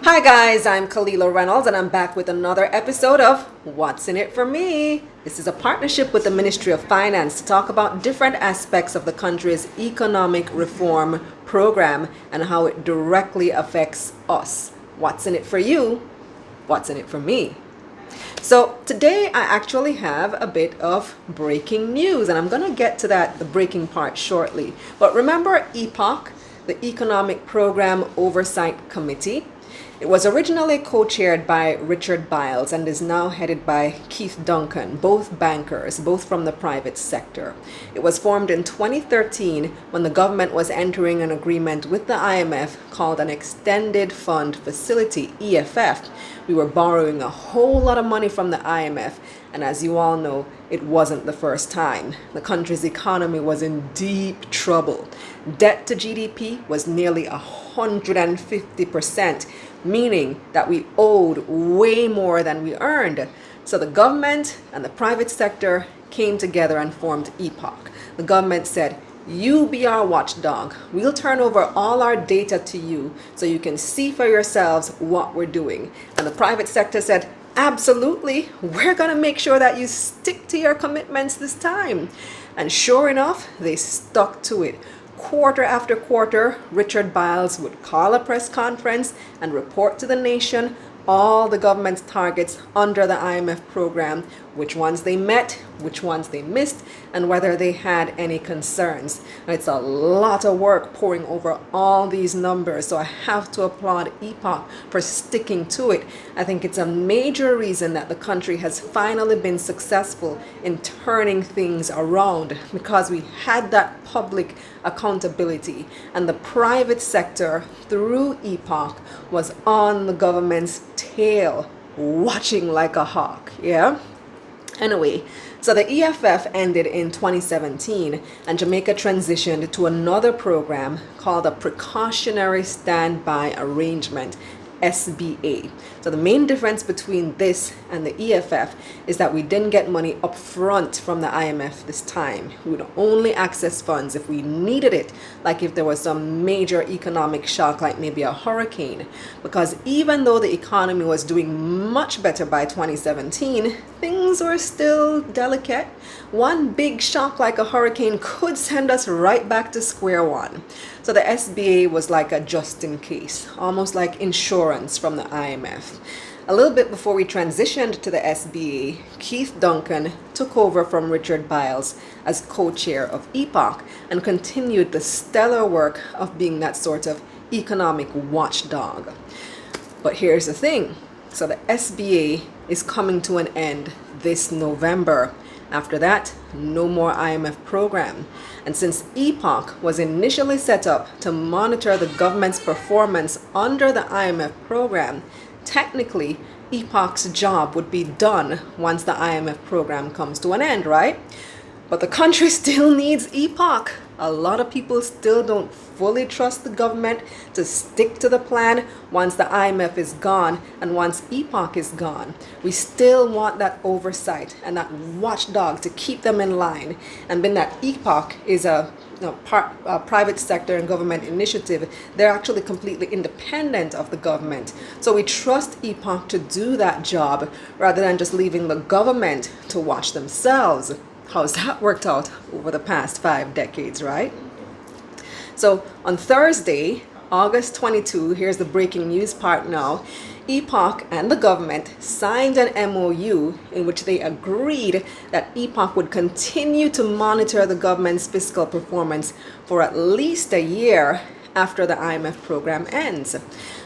Hi guys, I'm Kalilah Reynolds and I'm back with another episode of What's in It for Me? This is a partnership with the Ministry of Finance to talk about different aspects of the country's economic reform program and how it directly affects us. What's in it for you? What's in it for me? So today I actually have a bit of breaking news and I'm going to get to the breaking part shortly. But remember EPOC, the Economic Programme Oversight Committee? It was originally co-chaired by Richard Biles and is now headed by Keith Duncan, both bankers, both from the private sector. It was formed in 2013 when the government was entering an agreement with the IMF called an Extended Fund Facility, EFF. We were borrowing a whole lot of money from the IMF, and as you all know, it wasn't the first time. The country's economy was in deep trouble. Debt to GDP was nearly 150%, meaning that we owed way more than we earned. So the government and the private sector came together and formed EPOC. The government said, you be our watchdog. We'll turn over all our data to you so you can see for yourselves what we're doing. And the private sector said, absolutely, we're going to make sure that you stick to your commitments this time. And sure enough, they stuck to it. Quarter after quarter, Richard Biles would call a press conference and report to the nation all the government's targets under the IMF program, which ones they met, which ones they missed, and whether they had any concerns. And it's a lot of work pouring over all these numbers, so I have to applaud EPOC for sticking to it. I think it's a major reason that the country has finally been successful in turning things around, because we had that public accountability and the private sector through EPOC was on the government's tail, watching like a hawk. Anyway, so the EFF ended in 2017 and Jamaica transitioned to another program called a Precautionary Standby Arrangement, SBA. So the main difference between this and the EFF is that we didn't get money up front from the IMF this time. We would only access funds if we needed it, like if there was some major economic shock, like maybe a hurricane. Because even though the economy was doing much better by 2017, things were still delicate. One big shock like a hurricane could send us right back to square one. So the SBA was like a just in case, almost like insurance from the IMF. A little bit before we transitioned to the SBA, Keith Duncan took over from Richard Biles as co-chair of EPOC and continued the stellar work of being that sort of economic watchdog. But here's the thing. So the SBA is coming to an end this November. After that, no more IMF program. And since EPOC was initially set up to monitor the government's performance under the IMF program, technically EPOC's job would be done once the IMF program comes to an end, right? But the country still needs EPOC. A lot of people still don't fully trust the government to stick to the plan once the IMF is gone and once EPOC is gone. We still want that oversight and that watchdog to keep them in line. And being that EPOC is a private sector and government initiative, they're actually completely independent of the government. So we trust EPOC to do that job rather than just leaving the government to watch themselves. How's that worked out over the past 5 decades, right? So on Thursday, August 22, here's the breaking news part now, EPOC and the government signed an MOU in which they agreed that EPOC would continue to monitor the government's fiscal performance for at least a year after the IMF program ends.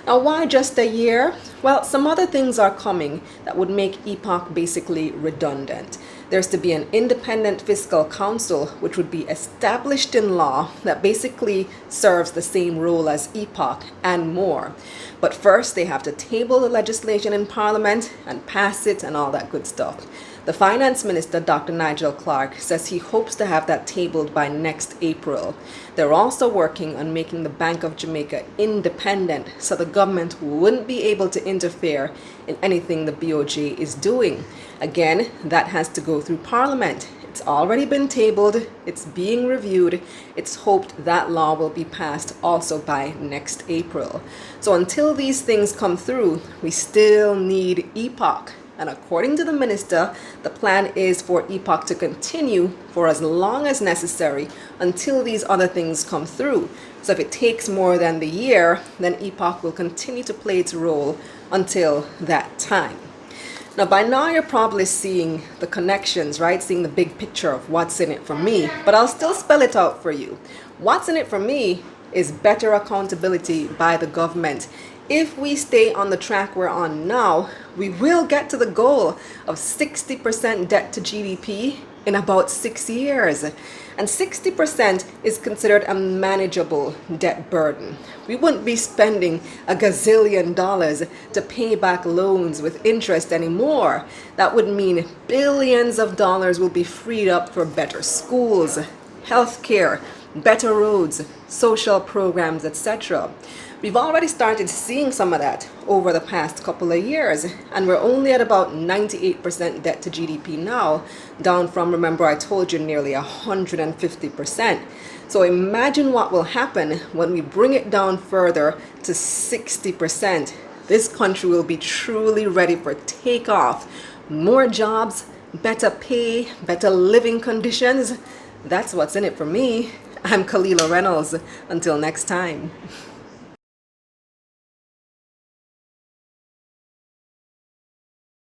Now, why just a year? Well, some other things are coming that would make EPOC basically redundant. There's to be an independent fiscal council, which would be established in law, that basically serves the same role as EPOC and more. But first, they have to table the legislation in Parliament and pass it and all that good stuff. The Finance Minister, Dr. Nigel Clark, says he hopes to have that tabled by next April. They're also working on making the Bank of Jamaica independent so the government wouldn't be able to interfere in anything the BOJ is doing. Again, that has to go through Parliament. It's already been tabled, it's being reviewed. It's hoped that law will be passed also by next April. So until these things come through, we still need EPOC. And according to the minister, the plan is for EPOC to continue for as long as necessary until these other things come through. So if it takes more than the year, then EPOC will continue to play its role until that time. Now, by now, you're probably seeing the connections, right? Seeing the big picture of what's in it for me, but I'll still spell it out for you. What's in it for me is better accountability by the government. If we stay on the track we're on now, we will get to the goal of 60% debt to GDP in about 6 years. And 60% is considered a manageable debt burden. We wouldn't be spending a gazillion dollars to pay back loans with interest anymore. That would mean billions of dollars will be freed up for better schools, healthcare, better roads, social programs, etc. We've already started seeing some of that over the past couple of years, and we're only at about 98% debt to GDP now, down from, remember I told you, nearly 150%. So imagine what will happen when we bring it down further to 60%. This country will be truly ready for takeoff. More jobs, better pay, better living conditions. That's what's in it for me. I'm Kalilah Reynolds. Until next time.